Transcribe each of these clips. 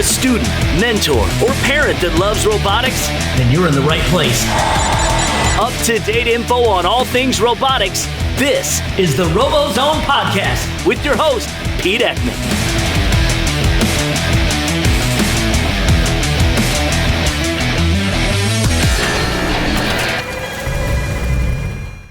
a student, mentor, or parent that loves robotics? Then you're in the right place. Up-to-date info on all things robotics. This is the RoboZone Podcast with your host, Pete Eckman.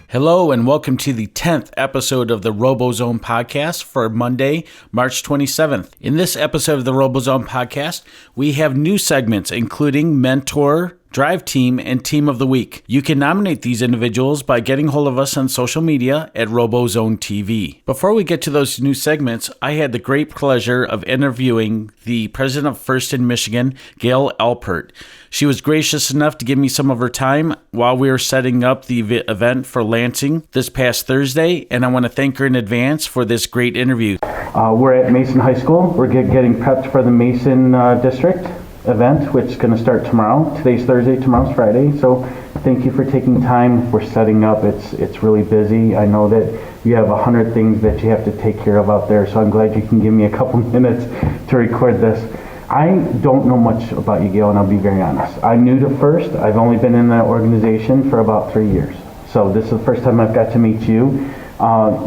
Hello and welcome to the 10th episode of the RoboZone Podcast for Monday, March 27th. In this episode of the RoboZone Podcast, we have new segments including Mentor, Drive Team, and Team of the Week. You can nominate these individuals by getting hold of us on social media at RoboZone TV. Before we get to those new segments, I had the great pleasure of interviewing the president of FRIST in Michigan, Gail Alpert. She was gracious enough to give me some of her time while we were setting up the event for Lansing this past Thursday, and I want to thank her in advance for this great interview. We're at Mason High School. We're getting prepped for the Mason district event, which is going to start tomorrow. Today's Thursday, tomorrow's Friday. So thank you for taking time. We're setting up. It's really busy. I know that you have 100 things that you have to take care of out there, so I'm glad you can give me a couple minutes to record this. I don't know much about you, Gail, and I'll be very honest. I'm new to FRIST. I've only been in that organization for about 3 years. So this is the first time I've got to meet you.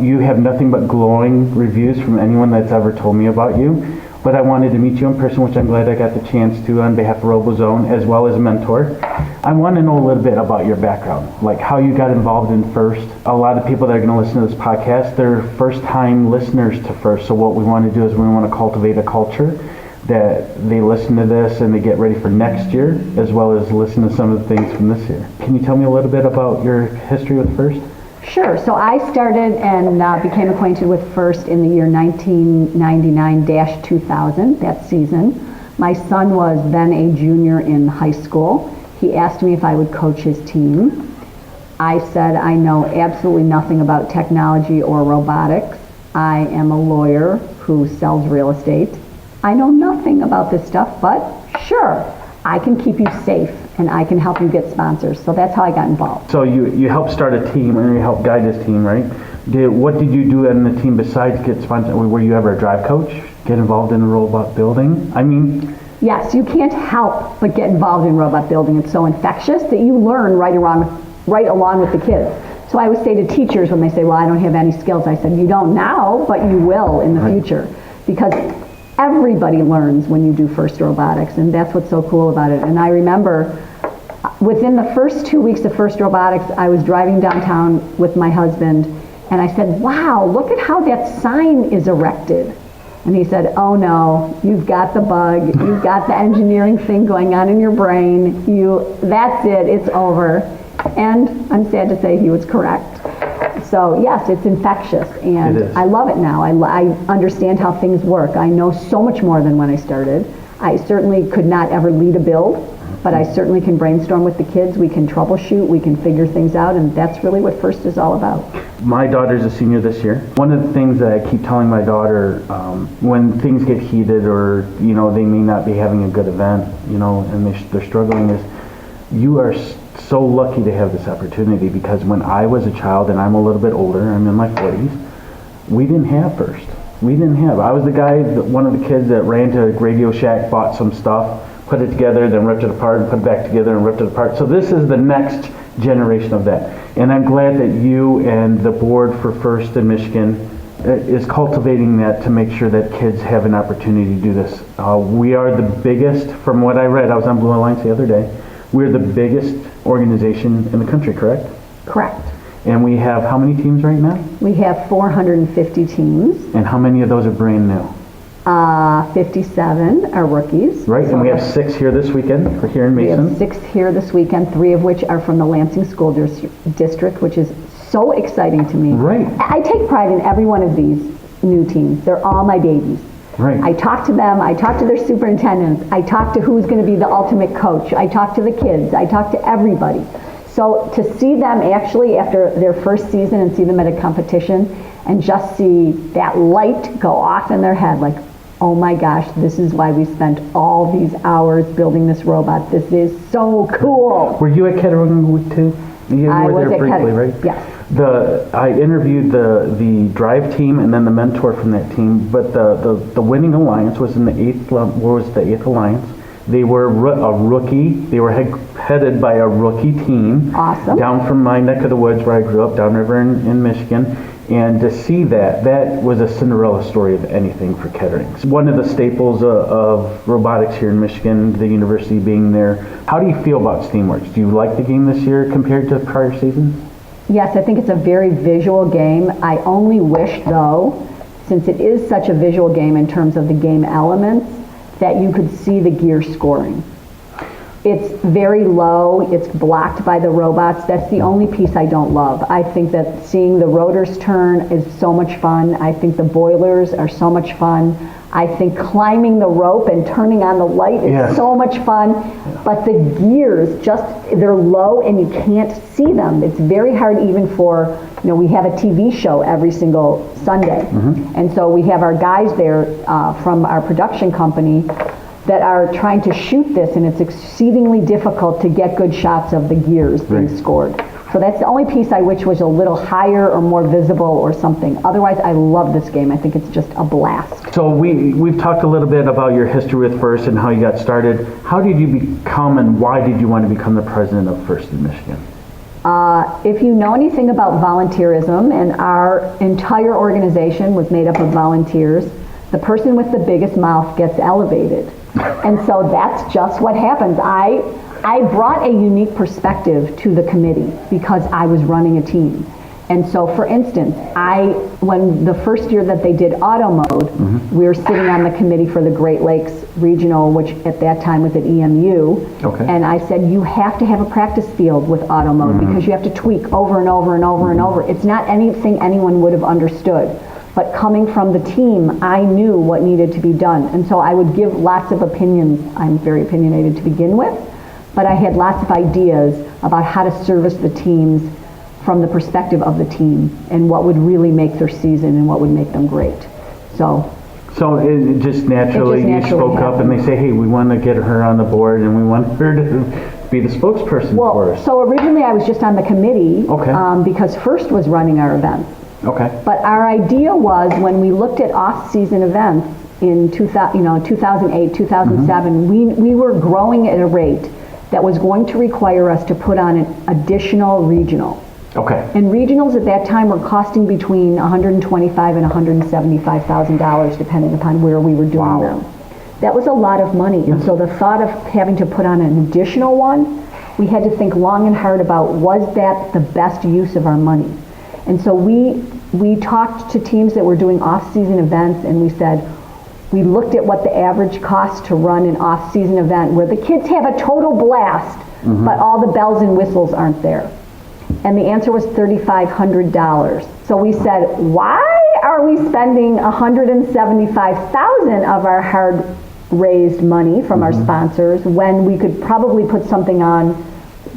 You have nothing but glowing reviews from anyone that's ever told me about you. But I wanted to meet you in person, which I'm glad I got the chance to on behalf of RoboZone, as well as a mentor. I want to know a little bit about your background, like how you got involved in FRIST. A lot of people that are going to listen to this podcast, they're first-time listeners to FRIST. So what we want to do is we want to cultivate a culture that they listen to this and they get ready for next year, as well as listen to some of the things from this year. Can you tell me a little bit about your history with FRIST? Sure. So I started and became acquainted with FRIST in the year 1999-2000, that season. My son was then a junior in high school. He asked me if I would coach his team. I said, I know absolutely nothing about technology or robotics. I am a lawyer who sells real estate. I know nothing about this stuff, but sure, I can keep you safe and I can help you get sponsors. So that's how I got involved. So you helped start a team and you helped guide this team, right? What did you do in the team besides get sponsored? Were you ever a drive coach? Get involved in robot building? Yes, you can't help but get involved in robot building. It's so infectious that you learn right along with the kids. So I would say to teachers when they say, well, I don't have any skills, I said, you don't now, but you will in the future. Because everybody learns when you do FRIST robotics, and that's what's so cool about it. And I remember within the first 2 weeks of FRIST robotics, I was driving downtown with my husband, and I said, wow, look at how that sign is erected. And he said, oh no, you've got the bug, you've got the engineering thing going on in your brain, that's it, it's over. And I'm sad to say he was correct. So yes, it's infectious, and I love it now. I understand how things work. I know so much more than when I started. I certainly could not ever lead a build, but I certainly can brainstorm with the kids. We can troubleshoot, we can figure things out, and that's really what FRIST is all about. My daughter's a senior this year. One of the things that I keep telling my daughter when things get heated or they may not be having a good event, and they're struggling is, you are so lucky to have this opportunity, because when I was a child, and I'm a little bit older, I'm in my 40s, we didn't have FRIST. I was the guy, one of the kids that ran to Radio Shack, bought some stuff, put it together, then ripped it apart, and put it back together and ripped it apart. So this is the next generation of that. And I'm glad that you and the board for FRIST in Michigan is cultivating that to make sure that kids have an opportunity to do this. We are the biggest, from what I read, I was on Blue Alliance the other day, we're the biggest organization in the country, correct? Correct. And we have how many teams right now? We have 450 teams. And how many of those are brand new? 57 are rookies. Right, and we have 6 here this weekend, here in Mason. We have 6 here this weekend, 3 of which are from the Lansing School District, which is so exciting to me. Right. I take pride in every one of these new teams. They're all my babies. Right. I talk to them, I talk to their superintendents, I talk to who's going to be the ultimate coach, I talk to the kids, I talk to everybody. So to see them actually after their first season and see them at a competition and just see that light go off in their head, like, oh my gosh, this is why we spent all these hours building this robot. This is so cool. Were you at Kettering too? You I were was there at briefly, Kettering, right? yes. I interviewed the drive team and then the mentor from that team, but the winning alliance was in the eighth alliance. They were a rookie. They were headed by a rookie team. Awesome. Down from my neck of the woods where I grew up, downriver in Michigan. And to see that was a Cinderella story of anything for Kettering. It's one of the staples of robotics here in Michigan, the university being there. How do you feel about Steamworks? Do you like the game this year compared to prior seasons? Yes, I think it's a very visual game. I only wish, though, since it is such a visual game in terms of the game elements, that you could see the gear scoring. It's very low, it's blocked by the robots. That's the only piece I don't love. I think that seeing the rotors turn is so much fun. I think the boilers are so much fun. I think climbing the rope and turning on the light is so much fun. But the gears, they're low and you can't see them. It's very hard even for, we have a TV show every single Sunday. Mm-hmm. And so we have our guys there from our production company that are trying to shoot this, and it's exceedingly difficult to get good shots of the gears being scored. So that's the only piece I wish was a little higher or more visible or something. Otherwise, I love this game. I think it's just a blast. So we've talked a little bit about your history with FRIST and how you got started. How did you become and why did you want to become the president of FRIST in Michigan? If you know anything about volunteerism, and our entire organization was made up of volunteers, the person with the biggest mouth gets elevated. And so that's just what happens. I brought a unique perspective to the committee because I was running a team. And so, for instance, when the first year that they did auto mode, we were sitting on the committee for the Great Lakes Regional, which at that time was at EMU. Okay. And I said, you have to have a practice field with auto mode because you have to tweak over and over and over and over. It's not anything anyone would have understood. But coming from the team, I knew what needed to be done. And so I would give lots of opinions. I'm very opinionated to begin with, but I had lots of ideas about how to service the teams from the perspective of the team and what would really make their season and what would make them great. So it just naturally you spoke up and they say, hey, we want to get her on the board and we want her to be the spokesperson for us. So originally I was just on the committee because FRIST was running our events. Okay. But our idea was when we looked at off-season events in 2008, 2007, we were growing at a rate that was going to require us to put on an additional regional. Okay. And regionals at that time were costing between $125,000 and $175,000 depending upon where we were doing them. That was a lot of money. Yes. And so the thought of having to put on an additional one, we had to think long and hard about, was that the best use of our money? And so we talked to teams that were doing off-season events, and we said, we looked at what the average cost to run an off-season event where the kids have a total blast, but all the bells and whistles aren't there. And the answer was $3,500. So we said, why are we spending $175,000 of our hard-raised money from our sponsors when we could probably put something on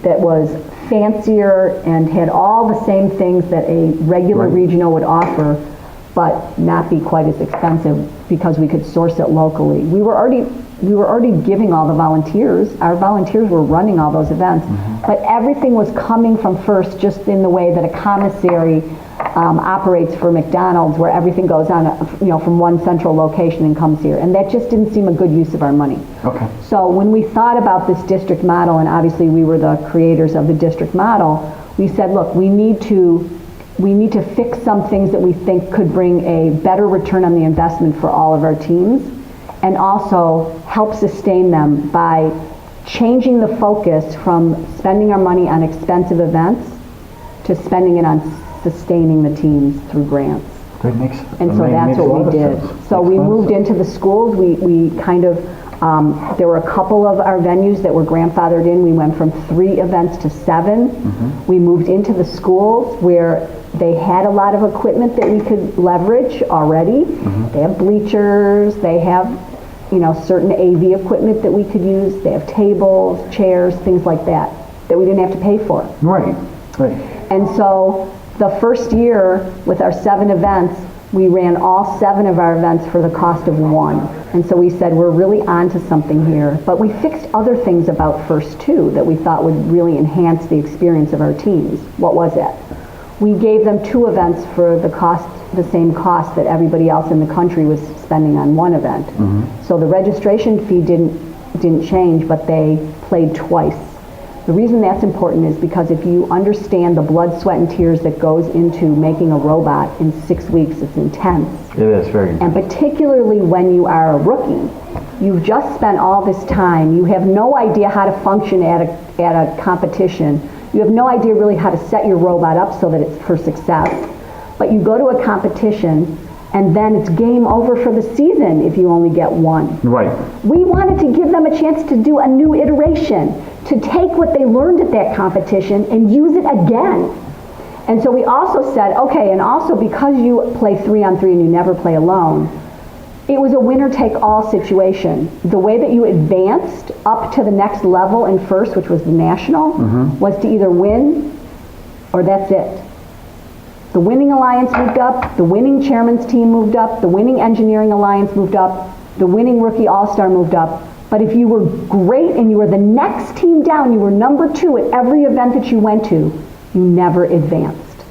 that was fancier and had all the same things that a regular regional would offer, but not be quite as expensive because we could source it locally. We were already giving all the volunteers. Our volunteers were running all those events, but everything was coming from FRIST just in the way that a commissary operates for McDonald's, where everything goes on, from one central location and comes here. And that just didn't seem a good use of our money. Okay. So when we thought about this district model, and obviously we were the creators of the district model, we said, look, we need to fix some things that we think could bring a better return on the investment for all of our teams, and also help sustain them by changing the focus from spending our money on expensive events to spending it on sustaining the teams through grants. And so that's what we did. So we moved into the schools. We kind of, there were a couple of our venues that were grandfathered in. We went from 3 events to 7. We moved into the schools where they had a lot of equipment that we could leverage already. They have bleachers, they have, certain AV equipment that we could use. They have tables, chairs, things like that we didn't have to pay for. Right. And so the first year with our 7 events, we ran all 7 of our events for the cost of 1. And so we said, we're really onto something here. But we fixed other things about FRIST too that we thought would really enhance the experience of our teams. What was that? we gave them 2 events for the same cost that everybody else in the country was spending on one event. So the registration fee didn't change, but they played twice. The reason that's important is because if you understand the blood, sweat, and tears that goes into making a robot in 6 weeks, it's intense. It is very intense. And particularly when you are a rookie, you've just spent all this time, you have no idea how to function at a competition. You have no idea really how to set your robot up so that it's for success. But you go to a competition, and then it's game over for the season if you only get one. Right. We wanted to give them a chance to do a new iteration, to take what they learned at that competition and use it again. And so we also said, okay, and also because you play 3-on-3 and you never play alone, it was a winner-take-all situation. The way that you advanced up to the next level in FRIST, which was the national, was to either win or that's it. The winning alliance moved up, the winning chairman's team moved up, the winning engineering alliance moved up, the winning rookie all-star moved up. But if you were great and you were the next team down, you were number 2 at every event that you went to, you never advanced.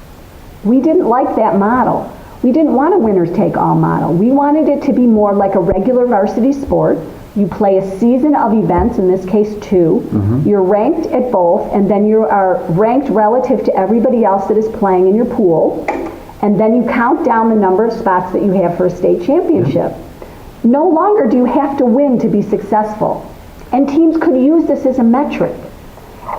We didn't like that model. We didn't want a winners-take-all model. We wanted it to be more like a regular varsity sport. You play a season of events, in this case 2. You're ranked at both, and then you are ranked relative to everybody else that is playing in your pool. And then you count down the number of spots that you have for a state championship. No longer do you have to win to be successful. And teams could use this as a metric.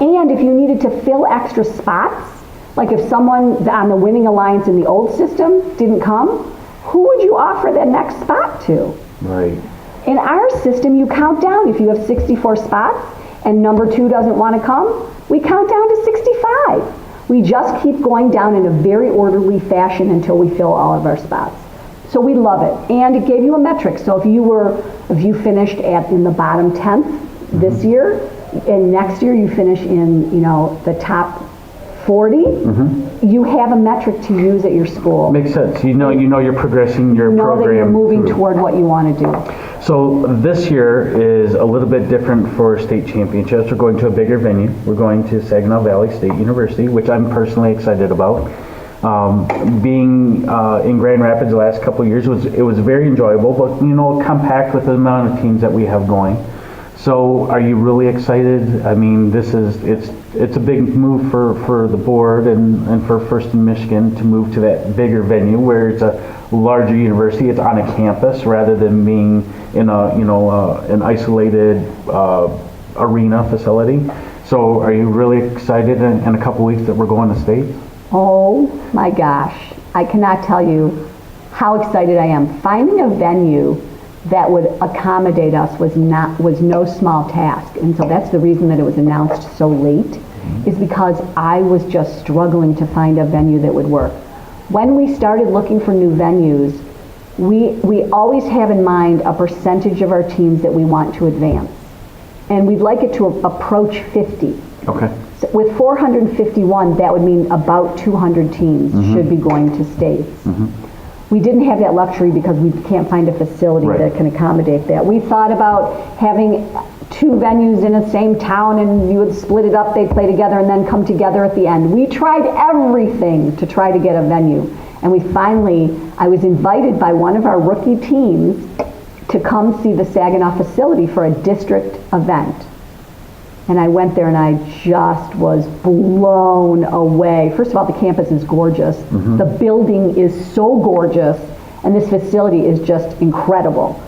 And if you needed to fill extra spots, like if someone on the winning alliance in the old system didn't come, who would you offer that next spot to? Right. In our system, you count down. If you have 64 spots and number 2 doesn't want to come, we count down to 65. We just keep going down in a very orderly fashion until we fill all of our spots. So we love it. And it gave you a metric. So if you finished in the bottom 10th this year, and next year you finish in, the top 40, you have a metric to use at your school. Makes sense. You know you're progressing your program. That you're moving toward what you want to do. So this year is a little bit different for state championships. We're going to a bigger venue. We're going to Saginaw Valley State University, which I'm personally excited about. Being in Grand Rapids the last couple of years, it was very enjoyable, but compact with the amount of teams that we have going. So are you really excited? I mean, it's a big move for the board and for FRIST in Michigan to move to that bigger venue where it's a larger university. It's on a campus rather than being in an isolated arena facility. So are you really excited in a couple weeks that we're going to state? Oh my gosh, I cannot tell you how excited I am. Finding a venue that would accommodate us was no small task, and so that's the reason that it was announced so late, is because I was just struggling to find a venue that would work. When we started looking for new venues, we always have in mind a percentage of our teams that we want to advance, and we'd like it to approach 50. Okay. So with 451, that would mean about 200 teams should be going to states. We didn't have that luxury because we can't find a facility that can accommodate that. We thought about having 2 venues in the same town and you would split it up, they'd play together and then come together at the end. We tried everything to try to get a venue. And I was invited by one of our rookie teams to come see the Saginaw facility for a district event. And I went there and I just was blown away. First of all, the campus is gorgeous. The building is so gorgeous, and this facility is just incredible.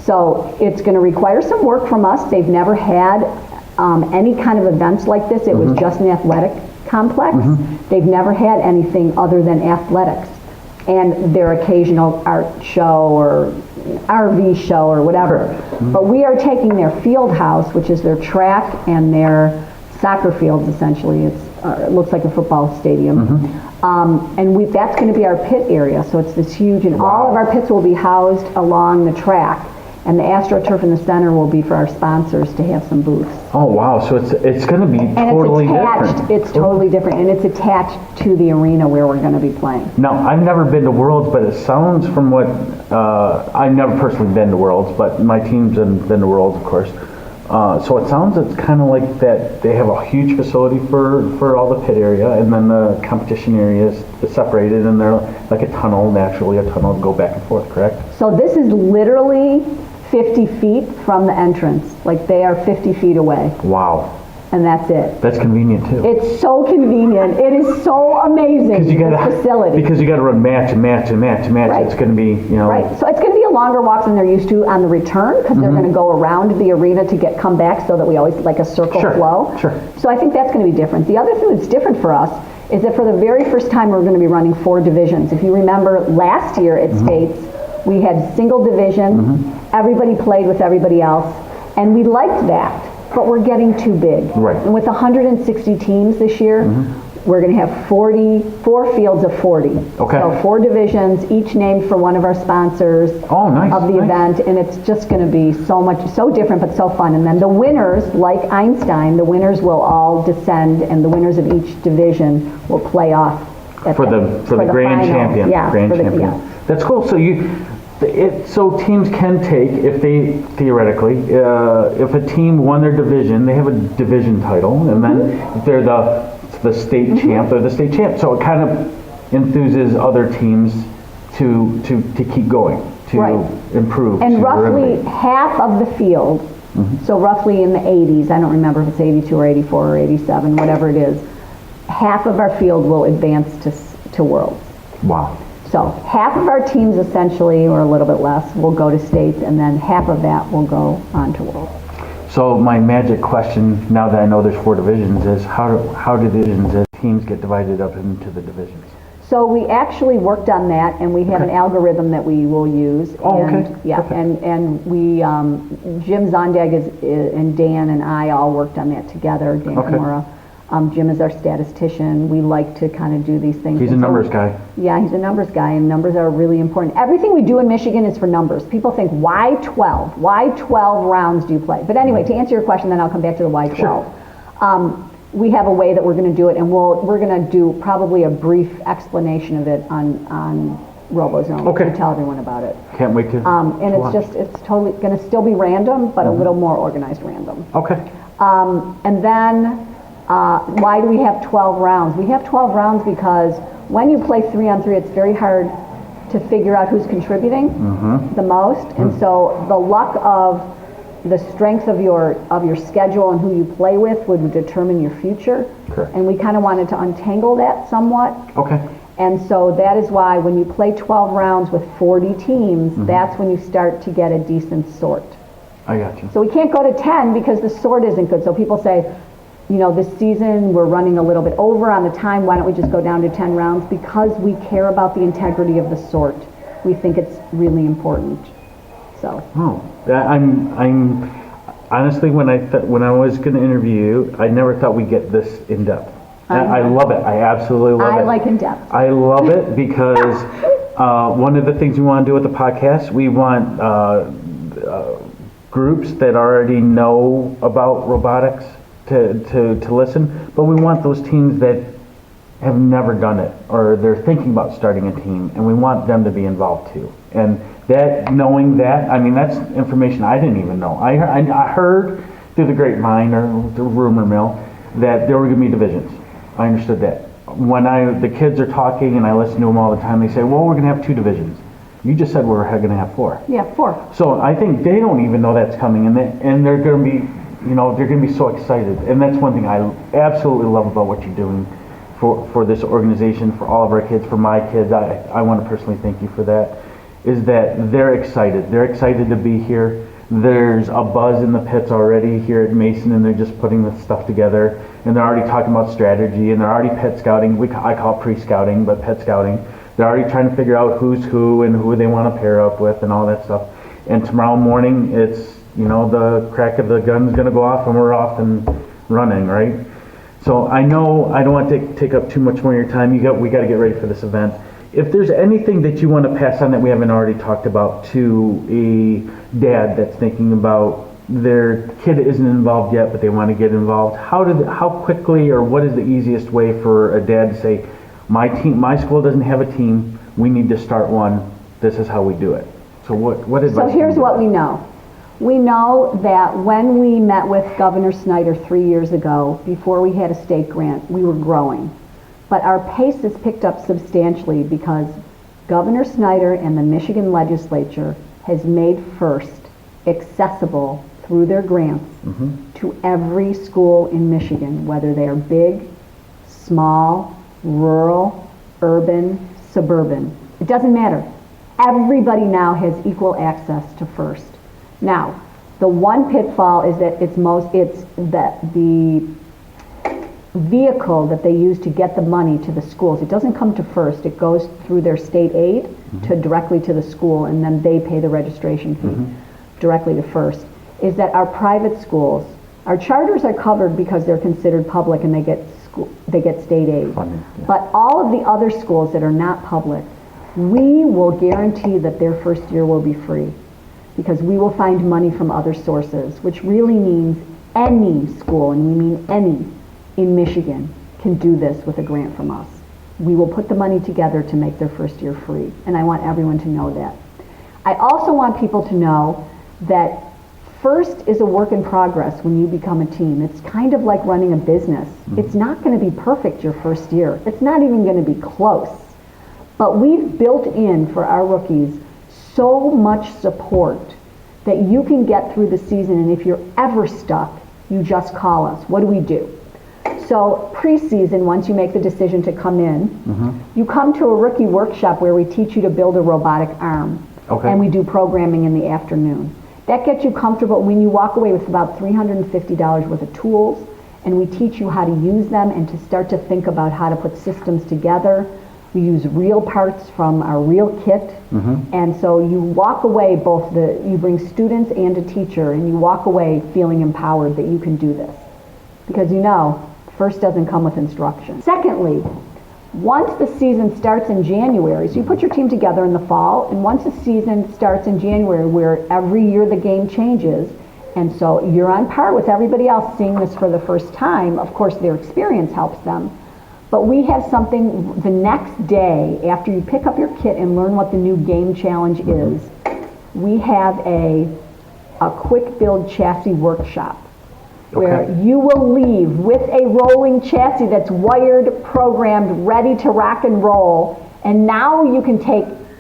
So it's going to require some work from us. They've never had any kind of events like this. It was just an athletic complex. They've never had anything other than athletics and their occasional art show or RV show or whatever. But we are taking their field house, which is their track and their soccer fields essentially. It looks like a football stadium. And that's going to be our pit area. So it's this huge, and all of our pits will be housed along the track. And the AstroTurf in the center will be for our sponsors to have some booths. Oh wow! So it's going to be totally different. It's totally different, and it's attached to the arena where we're going to be playing. Now, I've never been to Worlds, but it sounds from what I've never personally been to Worlds, but my team's been to Worlds, of course. So it sounds it's kind of like that they have a huge facility for all the pit area, and then the competition area is separated, and they're like a tunnel to go back and forth, correct? So this is literally 50 feet from the entrance. Like they are 50 feet away. Wow. And that's it. That's convenient too. It's so convenient. It is so amazing, this facility. Because you got to run match. Right. It's going to be, Right. So it's going to be a longer walk than they're used to on the return, because they're going to go around the arena to come back, so that we always like a circle flow. Sure. So I think that's going to be different. The other thing that's different for us is that for the very first time we're going to be running 4 divisions. If you remember last year at States, we had single division. Everybody played with everybody else, and we liked that. But we're getting too big. Right. And with 160 teams this year, we're going to have 4 fields of 40. Okay. So 4 divisions, each named for one of our sponsors of the event, and it's just going to be so different, but so fun. And then the winners, like Einstein, the winners will all descend, and the winners of each division will play off for the grand final. champion. Yeah. Grand champion. That's cool. So teams can take, if they theoretically, if a team won their division, they have a division title, and then if they're the state champ, they're the state champ. So it kind of enthuses other teams to keep going, to improve. And roughly half of the field, so roughly in the 80s, I don't remember if it's 82 or 84 or 87, whatever it is, half of our field will advance to Worlds. Wow. So half of our teams essentially, or a little bit less, will go to states, and then half of that will go on to Worlds. So my magic question, now that I know there's 4 divisions, is how do the teams get divided up into the divisions? So we actually worked on that, and we have an algorithm that we will use. Yeah, and we, Jim Zondag and Dan and I all worked on that together, Dan Kimura. Jim is our statistician. We like to kind of do these things. He's a numbers guy. Yeah, he's a numbers guy, and numbers are really important. Everything we do in Michigan is for numbers. People think, why 12? Why 12 rounds do you play? But anyway, to answer your question, then I'll come back to the why 12. Sure. We have a way that we're going to do it, and we're going to do probably a brief explanation of it on RoboZone. Okay. To tell everyone about it. Can't wait to. And it's totally going to still be random, but a little more organized random. Okay. And then. Why do we have 12 rounds? We have 12 rounds because when you play 3-on-3, it's very hard to figure out who's contributing the most. And so the luck of the strength of your schedule and who you play with would determine your future. Correct. And we kind of wanted to untangle that somewhat. Okay. And so that is why when you play 12 rounds with 40 teams, that's when you start to get a decent sort. I got you. So we can't go to 10 because the sort isn't good. So people say, this season we're running a little bit over on the time. Why don't we just go down to 10 rounds? Because we care about the integrity of the sort. We think it's really important. So. Oh, I'm honestly, when I was going to interview you, I never thought we'd get this in depth. I love it. I absolutely love it. I like in depth. I love it because one of the things we want to do with the podcast, we want groups that already know about robotics to listen, but we want those teams that have never done it, or they're thinking about starting a team, and we want them to be involved too. And knowing that, I mean, that's information I didn't even know. I heard through the grapevine or the rumor mill that there were going to be divisions. I understood that. When the kids are talking and I listen to them all the time, they say, well, we're going to have 2 divisions. You just said we're going to have 4. Yeah, 4. So I think they don't even know that's coming, and they're going to be, they're going to be so excited. And that's one thing I absolutely love about what you're doing for this organization, for all of our kids, for my kids. I want to personally thank you for that, is that they're excited. They're excited to be here. There's a buzz in the pits already here at Mason, and they're just putting this stuff together. And they're already talking about strategy, and they're already pet scouting. I call it pre-scouting, but pet scouting. They're already trying to figure out who's who and who they want to pair up with and all that stuff. And tomorrow morning, it's, the crack of the gun's going to go off, and we're off and running, right? So I know I don't want to take up too much more of your time. We got to get ready for this event. If there's anything that you want to pass on that we haven't already talked about to a dad that's thinking about their kid isn't involved yet, but they want to get involved, how quickly, or what is the easiest way for a dad to say, my school doesn't have a team, we need to start one, this is how we do it? So what advice? So here's what we know. We know that when we met with Governor Snyder 3 years ago, before we had a state grant, we were growing. But our pace has picked up substantially because Governor Snyder and the Michigan legislature has made FRIST accessible through their grants to every school in Michigan, whether they are big, small, rural, urban, suburban. It doesn't matter. Everybody now has equal access to FRIST. Now, the one pitfall is that the vehicle that they use to get the money to the schools, it doesn't come to FRIST, it goes through their state aid directly to the school, and then they pay the registration fee directly to FRIST, is that our private schools, our charters are covered because they're considered public and they get state aid. But all of the other schools that are not public, we will guarantee that their first year will be free, because we will find money from other sources, which really means any school, and we mean any, in Michigan can do this with a grant from us. We will put the money together to make their first year free, and I want everyone to know that. I also want people to know that FRIST is a work in progress when you become a team. It's kind of like running a business. It's not going to be perfect your first year. It's not even going to be close. But we've built in for our rookies so much support that you can get through the season, and if you're ever stuck, you just call us. What do? So preseason, once you make the decision to come in, you come to a rookie workshop where we teach you to build a robotic arm. And we do programming in the afternoon. That gets you comfortable when you walk away with about $350 worth of tools, and we teach you how to use them and to start to think about how to put systems together. We use real parts from our real kit, and so you walk away, you bring students and a teacher, and you walk away feeling empowered that you can do this. Because FRIST doesn't come with instruction. Secondly, once the season starts in January, so you put your team together in the fall, and once the season starts in January, where every year the game changes, and so you're on par with everybody else seeing this for the first time. Of course, their experience helps them. But we have something the next day after you pick up your kit and learn what the new game challenge is. We have a quick build chassis workshop where you will leave with a rolling chassis that's wired, programmed, ready to rock and roll. And now you can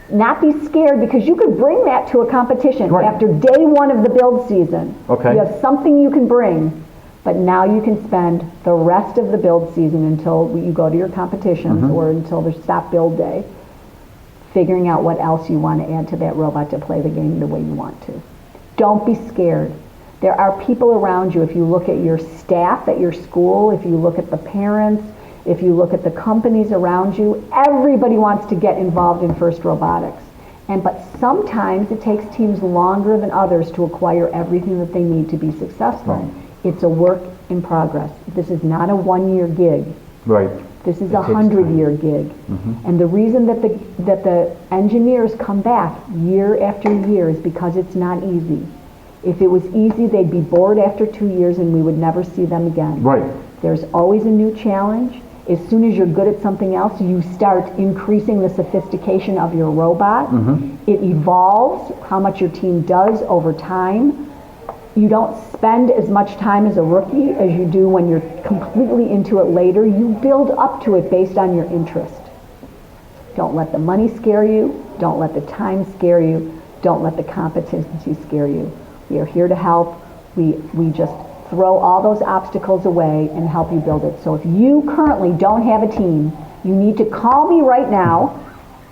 not be scared, because you could bring that to a competition after day one of the build season. You have something you can bring. But now you can spend the rest of the build season until you go to your competitions or until the stop build day, figuring out what else you want to add to that robot to play the game the way you want to. Don't be scared. There are people around you. If you look at your staff at your school, if you look at the parents, if you look at the companies around you, everybody wants to get involved in FRIST robotics. But sometimes it takes teams longer than others to acquire everything that they need to be successful. It's a work in progress. This is not a 1-year gig. This is a 100-year gig. And the reason that the engineers come back year after year is because it's not easy. If it was easy, they'd be bored after 2 years and we would never see them again. There's always a new challenge. As soon as you're good at something else, you start increasing the sophistication of your robot. It evolves how much your team does over time. You don't spend as much time as a rookie as you do when you're completely into it later. You build up to it based on your interest. Don't let the money scare you. Don't let the time scare you. Don't let the competency scare you. We are here to help. We just throw all those obstacles away and help you build it. So if you currently don't have a team, you need to call me right now,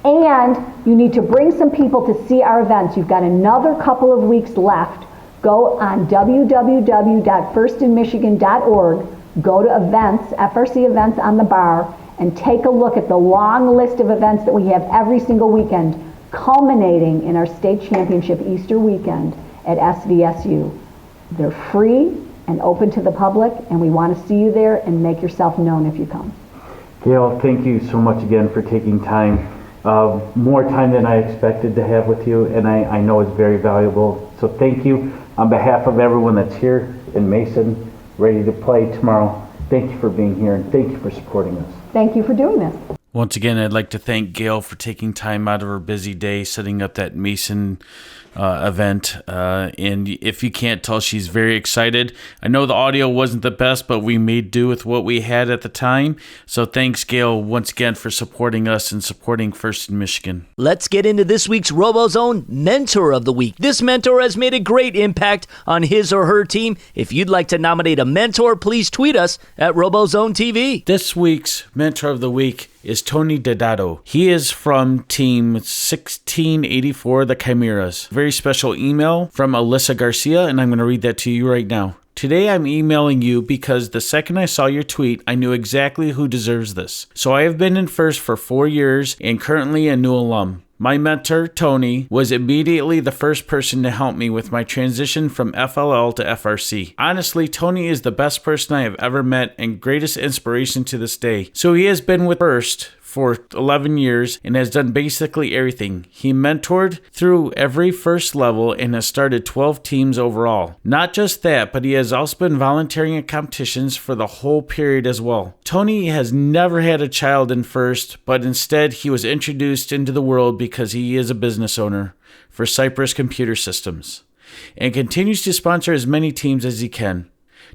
and you need to bring some people to see our events. You've got another couple of weeks left. Go on www.firstinmichigan.org, go to events, FRC events on the bar, and take a look at the long list of events that we have every single weekend, culminating in our state championship Easter weekend at SVSU. They're free and open to the public, and we want to see you there, and make yourself known if you come. Gail, thank you so much again for taking time, more time than I expected to have with you, and I know it's very valuable. So thank you on behalf of everyone that's here in Mason, ready to play tomorrow. Thank you for being here, and thank you for supporting us. Thank you for doing this. Once again, I'd like to thank Gail for taking time out of her busy day setting up that Mason event. And if you can't tell, she's very excited. I know the audio wasn't the best, but we made do with what we had at the time. So thanks, Gail, once again for supporting us and supporting FRIST in Michigan. Let's get into this week's RoboZone Mentor of the Week. This mentor has made a great impact on his or her team. If you'd like to nominate a mentor, please tweet us at RoboZone TV. This week's Mentor of the Week is Tony Dedato. He is from Team 1684, the Chimeras. Very special email from Alyssa Garcia, and I'm going to read that to you right now. Today I'm emailing you because the second I saw your tweet, I knew exactly who deserves this. So I have been in FRIST for 4 years and currently a new alum. My mentor, Tony, was immediately the first person to help me with my transition from FLL to FRC. Honestly, Tony is the best person I have ever met and greatest inspiration to this day. So he has been with FRST for 11 years and has done basically everything. He mentored through every first level and has started 12 teams overall. Not just that, but he has also been volunteering at competitions for the whole period as well. Tony has never had a child in FRST, but instead he was introduced into the world because he is a business owner for Cypress Computer Systems and continues to sponsor as many teams as he can.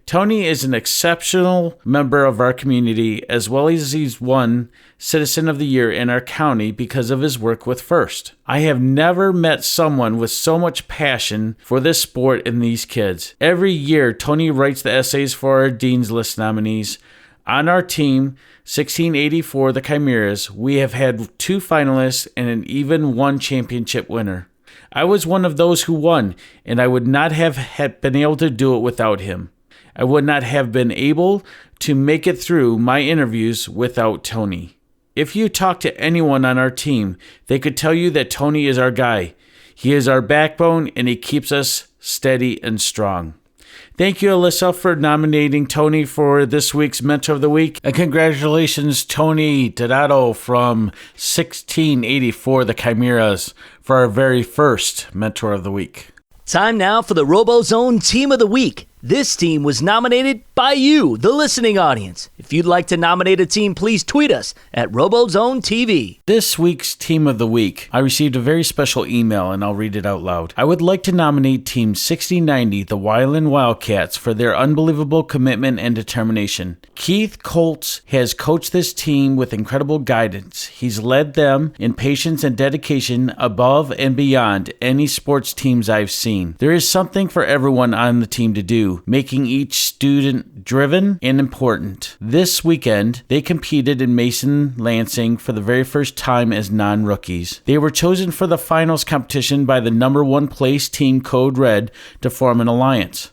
Tony is an exceptional member of our community, as well as he's won Citizen of the Year in our county because of his work with FRST. I have never met someone with so much passion for this sport and these kids. Every year, Tony writes the essays for our Dean's List nominees. On our team, 1684, the Chimeras, we have had 2 finalists and even 1 championship winner. I was one of those who won, and I would not have been able to do it without him. I would not have been able to make it through my interviews without Tony. If you talk to anyone on our team, they could tell you that Tony is our guy. He is our backbone, and he keeps us steady and strong. Thank you, Alyssa, for nominating Tony for this week's Mentor of the Week. And congratulations, Tony Dedato from 1684, the Chimeras, for our very first Mentor of the Week. Time now for the RoboZone Team of the Week. This team was nominated by you, the listening audience. If you'd like to nominate a team, please tweet us at RoboZone TV. This week's Team of the Week, I received a very special email, and I'll read it out loud. I would like to nominate Team 6090, the Wyland Wildcats, for their unbelievable commitment and determination. Keith Colts has coached this team with incredible guidance. He's led them in patience and dedication above and beyond any sports teams I've seen. There is something for everyone on the team to do, making each student driven and important. This weekend, they competed in Mason Lansing for the very first time as non-rookies. They were chosen for the finals competition by the number 1 place team Code Red to form an alliance.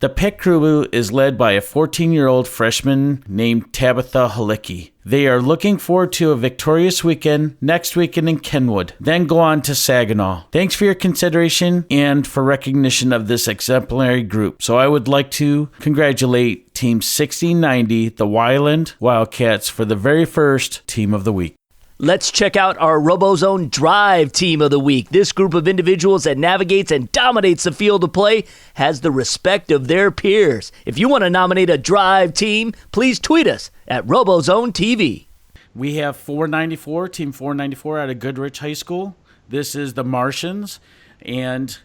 The pit crew is led by a 14-year-old freshman named Tabitha Halicki. They are looking forward to a victorious weekend next weekend in Kenwood, then go on to Saginaw. Thanks for your consideration and for recognition of this exemplary group. So I would like to congratulate Team 1690, the Wyland Wildcats, for the very first Team of the Week. Let's check out our RoboZone Drive Team of the Week. This group of individuals that navigates and dominates the field of play has the respect of their peers. If you want to nominate a Drive team, please tweet us at RoboZone TV. We have 494, Team 494 out of Goodrich High School. This is the Martians, and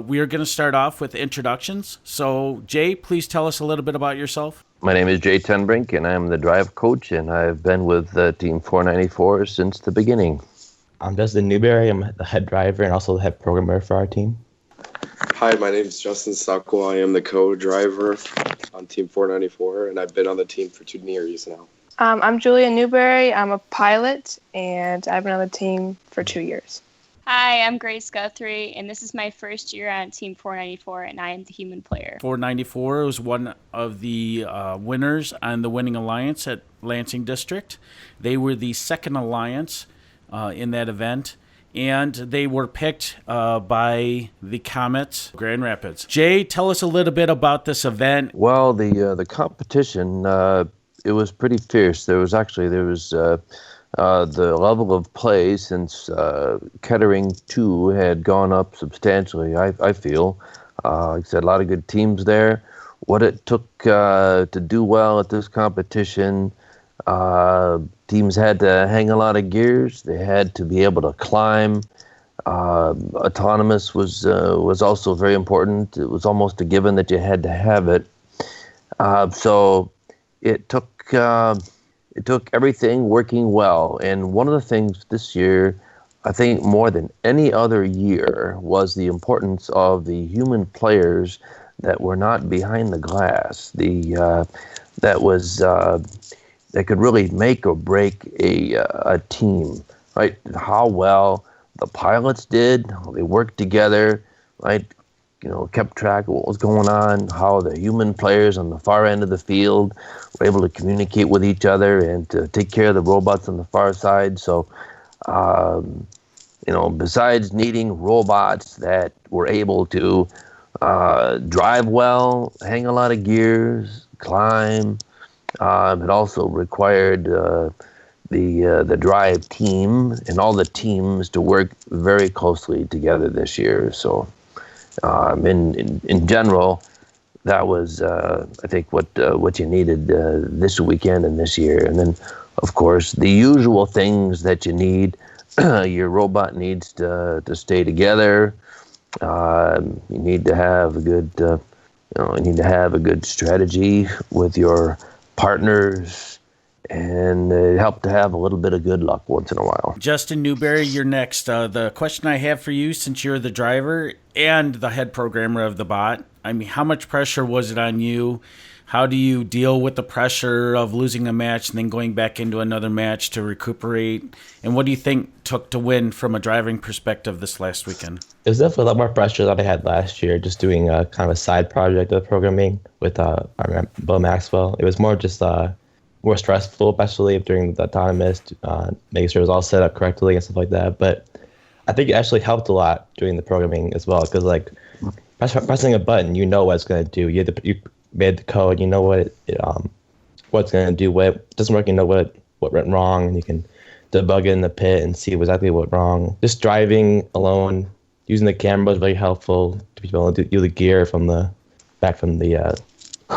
we are going to start off with introductions. So, Jay, please tell us a little bit about yourself. My name is Jay Tembrink, and I'm the drive coach, and I've been with Team 494 since the beginning. I'm Justin Newberry. I'm the head driver and also the head programmer for our team. Hi, my name is Justin Stockwell. I am the co-driver on Team 494, and I've been on the team for 2 years now. I'm Julia Newberry. I'm a pilot, and I've been on the team for 2 years. Hi, I'm Grace Gutherie, and this is my first year on Team 494, and I am the human player. 494 was one of the winners on the winning alliance at Lansing District. They were the second alliance in that event, and they were picked by the Comets Grand Rapids. Jay, tell us a little bit about this event. Well, the competition, it was pretty fierce. There was the level of play since Kettering 2 had gone up substantially, I feel. Like I said, a lot of good teams there. What it took to do well at this competition, Teams had to hang a lot of gears. They had to be able to climb. Autonomous was also very important. It was almost a given that you had to have it. So it took everything working well. And one of the things this year, I think more than any other year, was the importance of the human players that were not behind the glass. That could really make or break a team, right? How well the pilots did, how they worked together, right? Kept track of what was going on, how the human players on the far end of the field were able to communicate with each other and to take care of the robots on the far side. So, besides needing robots that were able to drive well, hang a lot of gears, climb, it also required the drive team and all the teams to work very closely together this year. So, in general, that was I think what you needed this weekend and this year. And then, of course, the usual things that you need. Your robot needs to stay together. You need to have a good strategy with your partners, and help to have a little bit of good luck once in a while. Justin Newberry, you're next. The question I have for you, since you're the driver and the head programmer of the bot, I mean, how much pressure was it on you? How do you deal with the pressure of losing a match and then going back into another match to recuperate? And what do you think took to win from a driving perspective this last weekend? It was definitely a lot more pressure than I had last year, just doing a kind of a side project of programming with Bo Maxwell. It was more just more stressful, especially during the autonomous, making sure it was all set up correctly and stuff like that. But I think it actually helped a lot doing the programming as well, because like pressing a button, you know what it's going to do. You made the code, you know what what's going to do. What doesn't work, you know what went wrong, and you can debug it in the pit and see exactly what went wrong. Just driving alone, using the camera was very helpful to be able to do the gear from the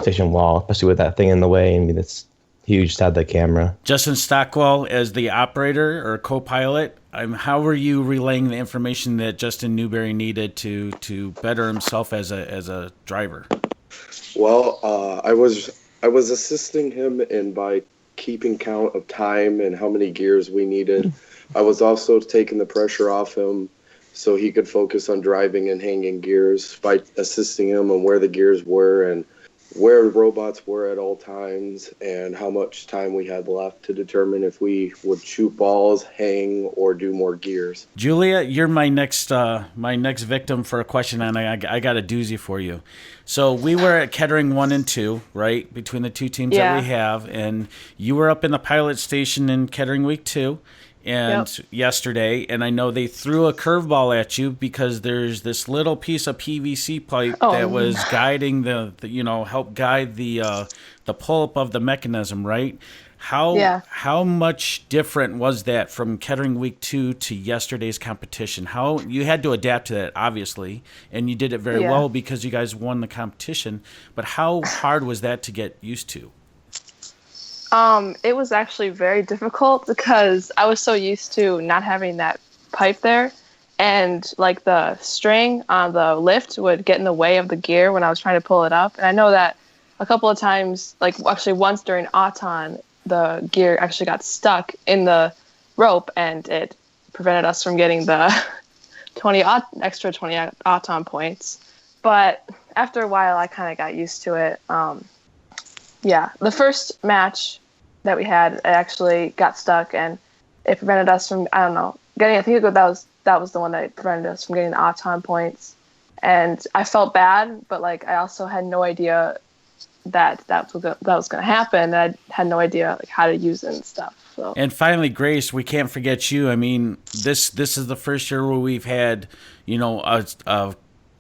station wall, especially with that thing in the way. I mean, it's huge to have the camera. Justin Stockwell, as the operator or co-pilot, how were you relaying the information that Justin Newberry needed to better himself as a driver? Well, I was assisting him by keeping count of time and how many gears we needed. I was also taking the pressure off him so he could focus on driving and hanging gears by assisting him on where the gears were and where robots were at all times and how much time we had left to determine if we would shoot balls, hang, or do more gears. Julia, you're my next victim for a question, and I got a doozy for you. So we were at Kettering 1 and 2, right, between the two teams that we have, and you were up in the pilot station in Kettering Week 2. And yesterday, and I know they threw a curveball at you because there's this little piece of PVC pipe that was guiding help guide the pull-up of the mechanism, right? How much different was that from Kettering Week 2 to yesterday's competition? How you had to adapt to that, obviously, and you did it very well because you guys won the competition. But how hard was that to get used to? It was actually very difficult because I was so used to not having that pipe there, and like the string on the lift would get in the way of the gear when I was trying to pull it up. And I know that a couple of times, like actually once during Auton, the gear actually got stuck in the rope and it prevented us from getting the extra 20 Auton points. But after a while, I kind of got used to it. The first match that we had, it actually got stuck and it prevented us from, getting, I think that was the one that prevented us from getting the Auton points. And I felt bad, but like I also had no idea that was going to happen. And I had no idea like how to use it and stuff. So. And finally, Grace, we can't forget you. I mean, this is the first year where we've had, a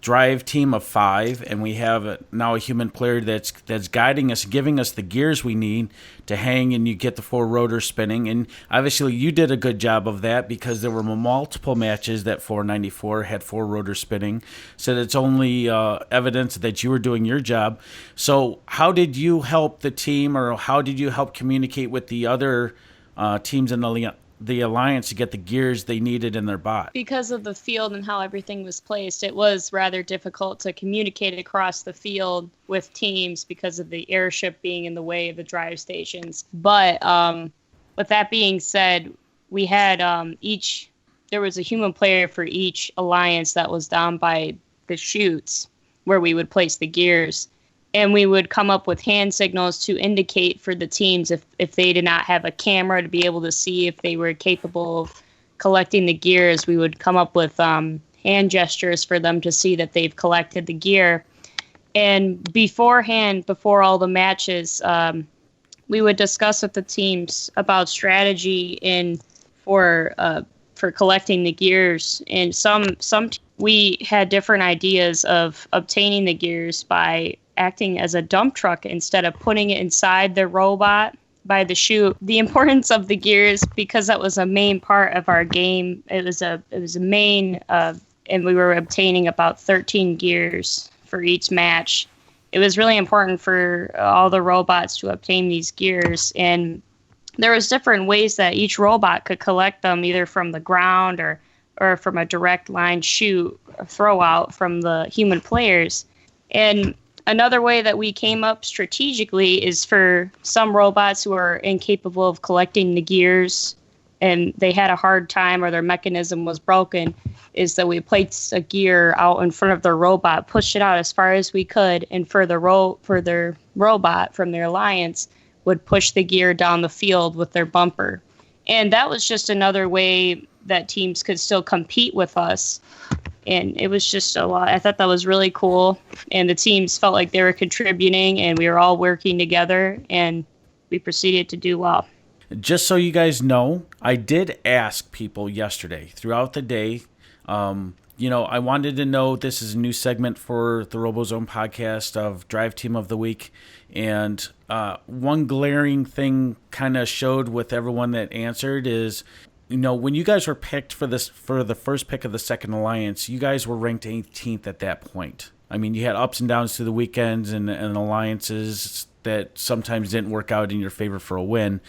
drive team of 5, and we have now a human player that's guiding us, giving us the gears we need to hang, and you get the 4 rotors spinning. And obviously you did a good job of that because there were multiple matches that 494 had 4 rotors spinning. So that's only evidence that you were doing your job. So how did you help the team, or how did you help communicate with the other teams in the alliance to get the gears they needed in their bot? Because of the field and how everything was placed, it was rather difficult to communicate across the field with teams because of the airship being in the way of the drive stations. But with that being said, we had there was a human player for each alliance that was down by the chutes where we would place the gears. And we would come up with hand signals to indicate for the teams if they did not have a camera to be able to see if they were capable of collecting the gears. We would come up with hand gestures for them to see that they've collected the gear. And beforehand, before all the matches, we would discuss with the teams about strategy for collecting the gears. And we had different ideas of obtaining the gears by acting as a dump truck instead of putting it inside the robot by the chute. The importance of the gears, because that was a main part of our game. It was a main, and we were obtaining about 13 gears for each match. It was really important for all the robots to obtain these gears, and there was different ways that each robot could collect them, either from the ground or from a direct line chute throw out from the human players. And another way that we came up strategically is for some robots who are incapable of collecting the gears and they had a hard time or their mechanism was broken, is that we placed a gear out in front of their robot, pushed it out as far as we could, and for their robot from their alliance would push the gear down the field with their bumper. And that was just another way that teams could still compete with us. And it was just a lot. I thought that was really cool. And the teams felt like they were contributing and we were all working together and we proceeded to do well. Just so you guys know, I did ask people yesterday throughout the day. I wanted to know, this is a new segment for the RoboZone podcast of Drive Team of the Week. And one glaring thing kind of showed with everyone that answered is, when you guys were picked for the first pick of the second alliance, you guys were ranked 18th at that point. I mean, you had ups and downs through the weekends and alliances that sometimes didn't work out in your favor for a win.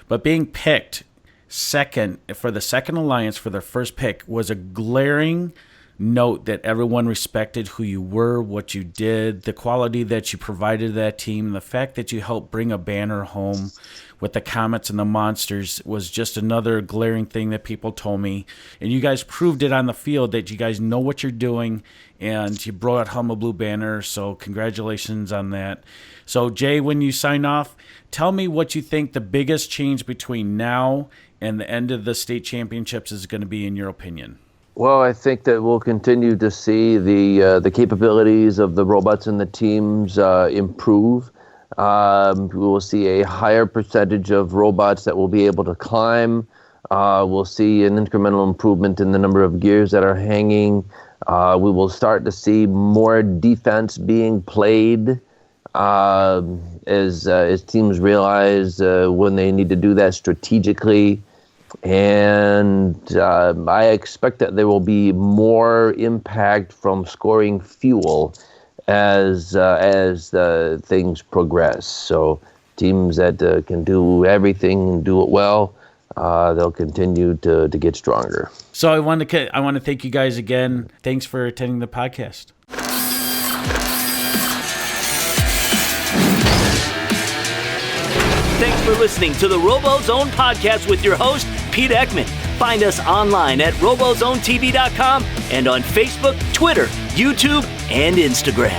But being picked second for the second alliance for their first pick was a glaring note that everyone respected who you were, what you did, the quality that you provided to that team, the fact that you helped bring a banner home with the Comets and the Monsters was just another glaring thing that people told me. And you guys proved it on the field that you guys know what you're doing, and you brought home a blue banner, so congratulations on that. So, Jay, when you sign off, tell me what you think the biggest change between now and the end of the state championships is going to be, in your opinion. Well, I think that we'll continue to see the capabilities of the robots and the teams improve. We will see a higher percentage of robots that will be able to climb. We'll see an incremental improvement in the number of gears that are hanging. We will start to see more defense being played as teams realize when they need to do that strategically. And I expect that there will be more impact from scoring fuel as things progress. So teams that can do everything and do it well, they'll continue to get stronger. So I want to thank you guys again. Thanks for attending the podcast. Thanks for listening to the RoboZone Podcast with your host, Pete Eckman. Find us online at RoboZoneTV.com and on Facebook, Twitter, YouTube, and Instagram.